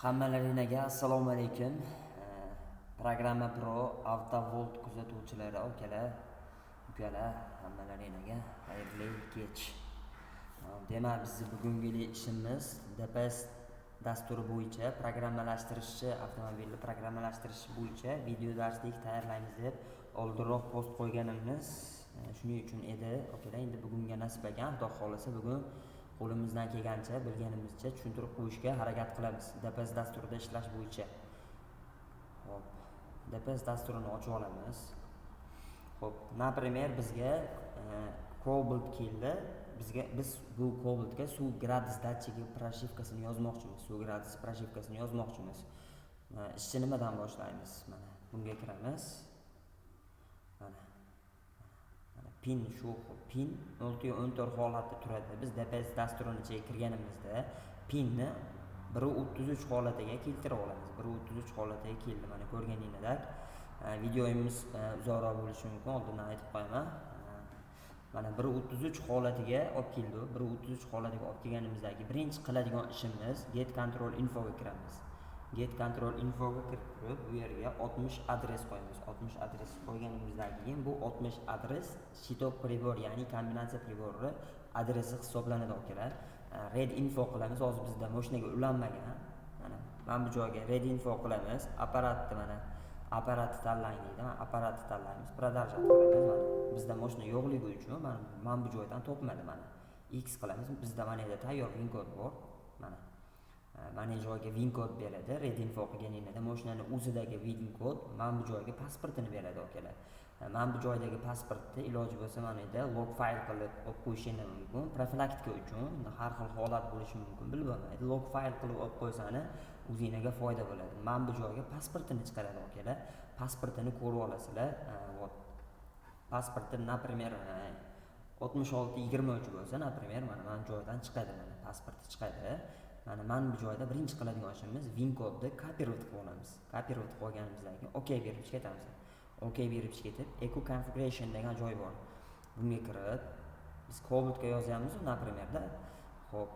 Hammalaringa assalomu alaykum. Programma Pro AutoVolt kuzatuvchilari ukalar hammalaringa xayrli kech. Demak, bizning bugungi ishimiz DPS dasturi bo'yicha programmalashtirishchi avtomobilni programmalashtirish bo'yicha video darslik tayyorlaymiz deb oldinroq post qo'yganimiz shuning uchun edi. Ukalar, endi bugunga nasib ekan, Xudo xolasa bugun qo'limizdan kelgancha bilganimizcha tushuntirib qo'yishga harakat qilamiz DPS dasturida ishlash bo'yicha. Xo'p, DPS dasturini ochib olamiz. Xo'p, например, bizga Cobalt keldi. Biz bu Cobaltga suv gradus datchigi pрошивкасini yozmoqchimiz. Suv gradus pрошивкасini yozmoqchimiz. Ishni nimadan boshlaymiz? Mana bunga kiramiz. Mana pin 0.14 holatda turadi. Biz DPS dasturining ichiga kirganimizda pinni 1.33 holatiga keltirib olamiz. 1.33 holatiga keldi. Mana ko'rganingizdek, videomiz uzoqroq bo'lishi mumkin. Oldindan aytib qo'yaman. Mana 1.33 holatiga olib keldi. 1.33 holatiga olib kelganimizdagi birinchi qiladigan ishimiz get control info ga kiramiz. Get control info ga kirib, bu yerga 60 adres qo'yamiz. 60 adres qo'yganimizdan keyin bu 60 adres shitok pribor, ya'ni kombinatsiya pribori adresi hisoblanadi ukalar. Red info qilamiz. Hozir bizda mashinaga ulanmagan. Mana bu joyga red info qilamiz. Apparatni mana apparatni tanlang deydi. Apparatni tanlaymiz. Продолжать qilamiz. Mana bizda mashina yo'qligi uchun mana bu joydan topmadi. Mana X qilamiz. Bizda mana yerda tayyor win kod bor. Mana joyga win kod beradi. Red info qilganingizda mashinaning o'zidagi win kod mana bu joyga pasportini beradi ukalar. Mana bu joydagi pasportni iloji bo'lsa mana yerda log fayl qilib olib qo'yishingiz mumkin. Profilaktika uchun har xil holat bo'lishi mumkin, bilib bo'lmaydi. Log fayl qilib olib qo'ysanglar o'zingizga foyda bo'ladi. Mana bu joyga pasportini chiqaradi ukalar. Pasportini ko'rib olasizlar. Pasportni, например, 6623 bo'lsa, например, mana joydan chiqadi. Mana pasporti chiqadi. Mana bu joyda birinchi qiladigan ishimiz win kodni kopировать qilib olamiz. Kopировать qilganimizdan keyin OK berib ketamiz. OK berib ketib, Eco Configuration degan joy bor. Bunga kirib, biz Cobaltga yozyapmiz, например, da. Xo'p.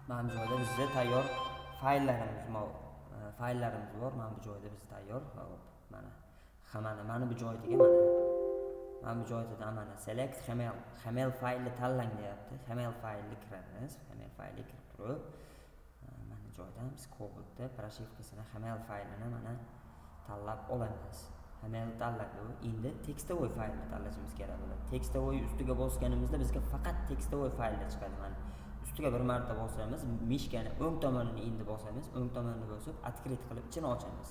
Mana bu joyda bizda tayyor fayllarimiz bor. Mana bu joyda biz tayyor. Xo'p, mana bu joydaga mana bu joyda mana select xml faylni tanlang deyapti. Xml faylni kiramiz. Xml faylga kirib turib, mana joydan biz Cobaltda pрошивкасini xml faylini mana tanlab olamiz. Xml tanladik. Endi tekstovoy faylni tanlashimiz kerak bo'ladi. Tekstovoy ustiga bosganimizda bizga faqat tekstovoy fayllar chiqadi. Mana ustiga bir marta bosamiz, mishkani o'ng tomonini endi bosamiz, o'ng tomonini bosib открыть qilib ichini ochamiz.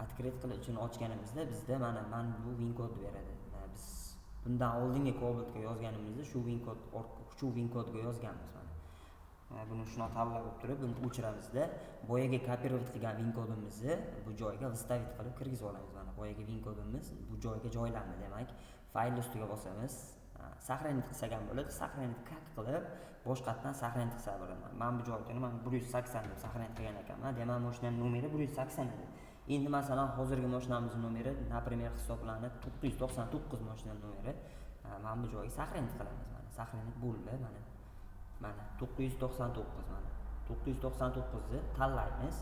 Открыть qilib ichini ochganimizda bizda mana bu win kod beradi. Biz bundan oldingi Cobaltga yozganimizda shu win kodga yozganmiz mana. Buni shuna tanlab turib, buni o'chiramizda boyaga kopировать qilgan win kodimizni bu joyga вставить qilib kirgizib olamiz. Mana boyaga win kodimiz bu joyga joylandi. Demak, fayl ustiga bosamiz. Сохранить qilsak ham bo'ladi. Сохранить qilib boshqatdan сохранить qilsa bo'ladi. Mana bu joyda men 180 deb сохранить qilgan ekanman. Demak, mashinaning nomeri 180 edi. Endi masalan hozirgi mashinamizning nomeri, например, hisoblanib 999 mashinaning nomeri. Mana bu joyga сохранить qilamiz. Mana сохранить bo'ldi. Mana 999 mana 999 ni tanlaymiz.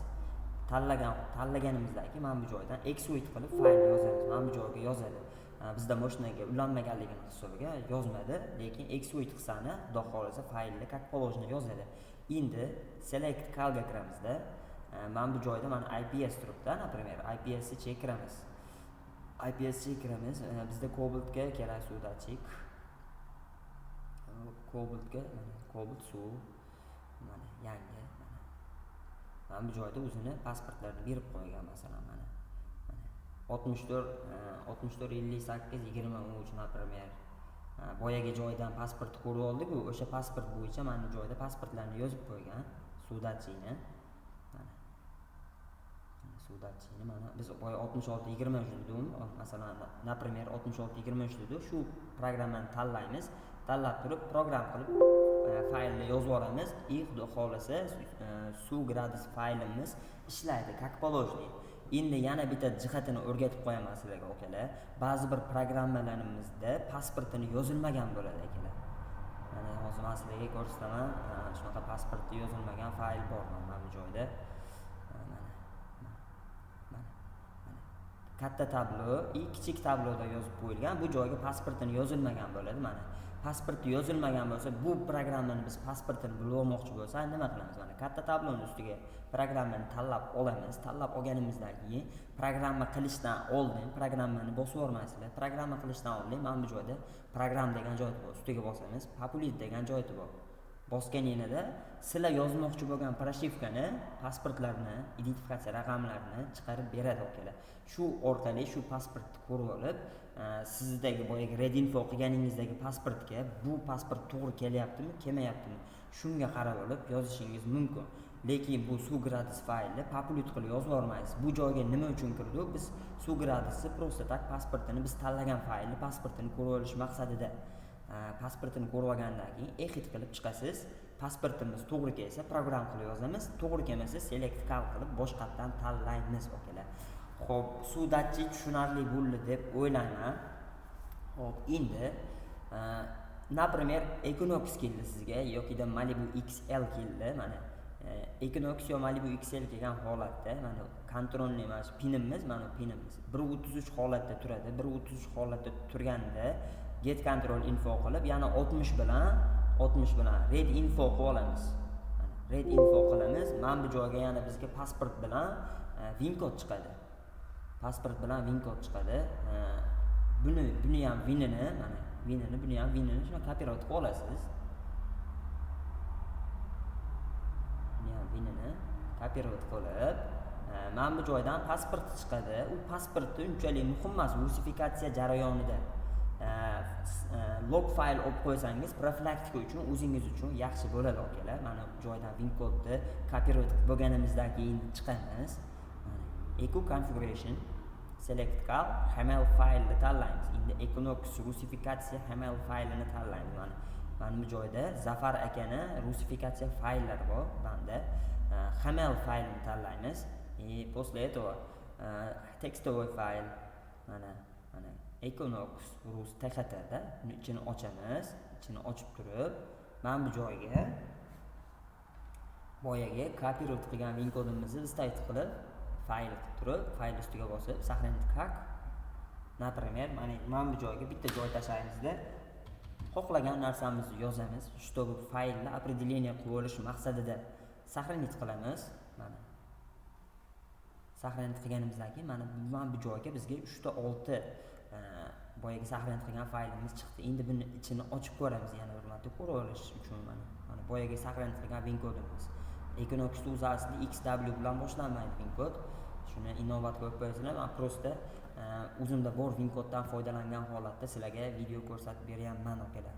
Tanlaganimizdagi mana bu joydan export qilib faylni yozamiz. Mana bu joyga yozadi. Bizda mashinaga ulanmaganligini hisobiga yozmadi, lekin export qilsani, xudo xolasa faylni как положено yozadi. Endi select calga kiramizda. Mana bu joyda mana IPS turibdi, например, IPS ni chekiramiz. IPS chekiramiz. Bizda Cobaltga kerak suv datchik. Cobalt suv mana yangi mana bu joyda o'zini pasportlarini berib qo'ygan masalan mana 64 58 23 например, boyaga joydan pasport ko'rib oldik-ku, o'sha pasport bo'yicha mana bu joyda pasportlarni yozib qo'ygan, suv datchigini mana biz boya 66 23 dedim, masalan, например, 66 23 dedi. Shu programmani tanlaymiz. Tanlab turib program qilib faylni yozib yuboramiz. Xudo xolasa suv gradus faylimiz ishlaydi, как положено. Endi yana bitta jihatini o'rgatib qo'yaman sizlarga ukalar. Ba'zi bir programmalarimizda pasportini yozilmagan bo'ladi akalar. Mana hozir men sizlarga ko'rsataman. Shunaqa pasportda yozilmagan fayl bor mana bu joyda. Mana katta tablo, kichik tabloda yozib qo'yilgan. Bu joyga pasportini yozilmagan bo'ladi mana. Pasporti yozilmagan bo'lsa, bu programmani biz pasportini bilib olmoqchi bo'lsak, nima qilamiz? Mana katta tabloning ustiga programmani tanlab olamiz. Tanlab olganimizdan keyin programma qilishdan oldin programmani bosib yormaysizlar. Programma qilishdan oldin mana bu joyda program degan joy bor. Ustiga bosamiz. Populate degan joy bor. Bosganingizda sizlar yozmoqchi bo'lgan proshivkani, pasportlarni, identifikatsiya raqamlarini chiqarib beradi okalar. Shu orqali shu pasportni ko'rib olib, sizdagi boyagi red info qilganingizdagi pasportga bu pasport to'g'ri kelyaptimi, kelmayaptimi, shunga qarab olib yozishingiz mumkin. Lekin bu suv gradus faylni populate qilib yozib olmaysiz. Bu joyga nima uchun kirdik? Biz suv gradusni просто tak pasportini biz tanlagan faylni pasportini ko'rib olish maqsadida pasportini ko'rib olgandan keyin exit qilib chiqasiz. Pasportimiz to'g'ri kelsa program qilib yozamiz, to'g'ri kelmasa select cal qilib boshqatdan tanlaymiz okalar. Xo'p, suv datchik tushunarli bo'ldi deb o'ylayman. Xo'p, endi например, Equinox keldi sizga yokida Malibu XL keldi. Mana Equinox yo Malibu XL kelgan holatda mana kontrolni emas, pinimiz, mana pinimiz 1.33 holatda turadi. 1.33 holatda turganda get control info qilib, yana 60 bilan red info qilib olamiz. Red info qilamiz. Mana bu joyga yana bizga pasport bilan win kod chiqadi. Pasport bilan win kod chiqadi. Buni ham winini, mana buni ham winini shuna kopirovat qilib olasiz. Buni ham winini kopirovat qilib, mana bu joydan pasport chiqadi. U pasportni unchalik muhim emas rusifikatsiya jarayonida. Log fayl olib qo'ysangiz profilaktika uchun o'zingiz uchun yaxshi bo'ladi okalar. Mana bu joydan win kodni kopirovat qilib bo'lganimizdan keyin chiqamiz. Eco configuration select cal HTML faylni tanlaymiz. Endi Equinox rusifikatsiya HTML faylini tanlaymiz. Mana bu joyda Zafar akani rusifikatsiya fayllari bor banda. HTML faylini tanlaymiz. После этого текстовый файл mana Equinox Rus TXTda uni ichini ochamiz. Ichini ochib turib, mana bu joyga boyaga kopirovat qilgan win kodimizni вставить qilib, fayl qilib turib, fayl ustiga bosib, сохранить как. Например, mana bu joyga bitta joy tashlaymizda, xohlagan narsamizni yozamiz, чтобы faylni определение qilib olish maqsadida сохранить qilamiz. Mana сохранить qilganimizdan keyin mana bu joyga bizga 3 ta 6 boyaga saqlanib qilgan faylimiz chiqdi. Endi buni ichini ochib ko'ramiz, yana bir marta ko'rib olish uchun mana boyaga saqlanib qilgan win kodimiz. Equinox uzasida XW bilan boshlanmaydi win kod. Shuni innovat qilib qo'yasizlar. Men prosta o'zimda bor win koddan foydalangan holatda sizlarga video ko'rsatib beryapman okalar.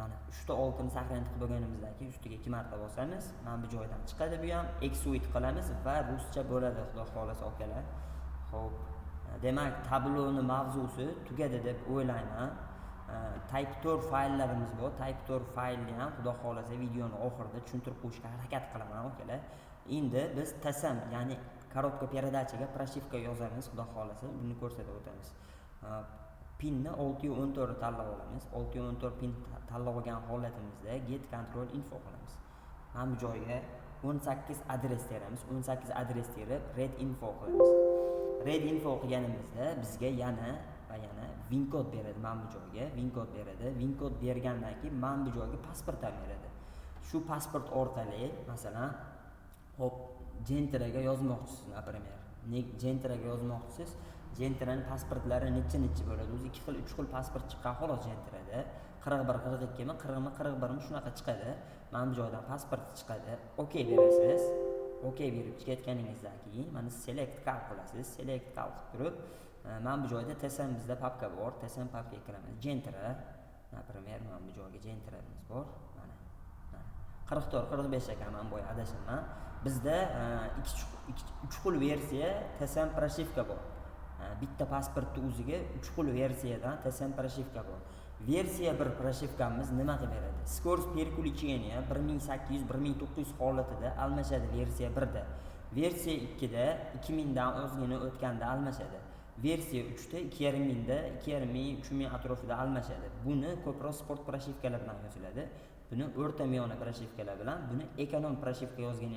Mana 3 ta 6 ni saqlanib qilib bo'lganimizdan keyin ustiga 2 marta bosamiz. Mana bu joydan chiqadi, bu ham execute qilamiz va ruscha bo'ladi, xudo xolasa okalar. Xo'p, demak tabloni mavzusi tugadi deb o'ylayman. Type 4 fayllarimiz bor. Type 4 faylni ham xudo xolasa videoni oxirida tushuntirib qo'yishga harakat qilaman okalar. Endi biz tasam, ya'ni korotka передаchaga proshivka yozamiz, xudo xolasa buni ko'rsatib o'tamiz. Pinni 614 tanlab olamiz. 614 pin tanlab olgan holatimizda get control info qilamiz. Mana bu joyga 18 adres teramiz. 18 adres terib red info qilamiz. Red info qilganimizda bizga yana win kod beradi. Mana bu joyga win kod beradi. Win kod bergandan keyin mana bu joyga pasport ham beradi. Shu pasport orqali masalan hop Gentraga yozmoqchisiz, например. Gentraga yozmoqchisiz. Gentraning pasportlari necha bo'ladi? O'zi 2 xil, 3 xil pasport chiqqan xolos Gentrada. 41, 42 mi, 40 mi, 41 mi shunaqa chiqadi. Mana bu joydan pasport chiqadi. OK berasiz. OK berib ketganingizdan keyin mana select cal qilasiz. Select cal qilib turib, mana bu joyda TSM bizda papka bor. TSM papkaga kiramiz. Gentra, например, mana bu joyga Gentramiz bor. Mana 44, 45 ekan, men boya adashimman. Bizda 3 xil versiya TSM proshivka bor. Bitta pasportning o'ziga 3 xil versiyadan TSM proshivka bor. Versiya 1 proshivkamiz nima qilib beradi? Скорость переключения 1800-1900 holatida almashadi versiya 1da. Versiya 2da 2000 dan ozgina o'tganda almashadi. versiya 3 ta 2,5 mingda, 2,5 ming, 3 ming atrofida almashadi. Buni ko'proq sport proshivkalar bilan yoziladi. Buni o'rta miyona proshivkalar bilan, buni ekonom proshivka yozgan